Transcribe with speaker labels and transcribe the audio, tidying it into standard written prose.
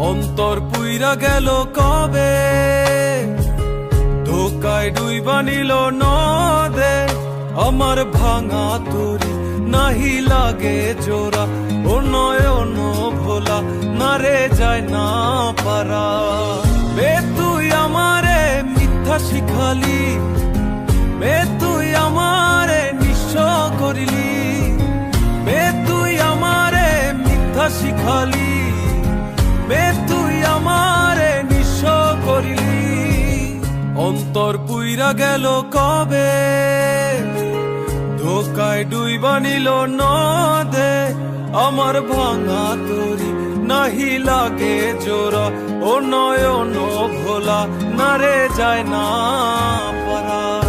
Speaker 1: অন্তর পুইরা গেল কবে, ধোকায় ডুইবা নিল নদে। আমার ভাঙা তরি নাহি লাগে জোড়া, ও নয়ন ভোলা না রে যায় না পারা। বে তুই আমারে মিথ্যা শিখালি, বে তুই আমারে নিঃস্ব করিলি, বে তুই আমারে মিথ্যা শিখালি, বে তুই আমারে নিঃস্ব করিলি। অন্তর পুইরা গেল কবে, ধোকায় ডুইবা নিল নদে। আমার ভাঙা তরি নাহি লাগে জোড়া, ও নয়ন ভোলা না রে যায় না পারা।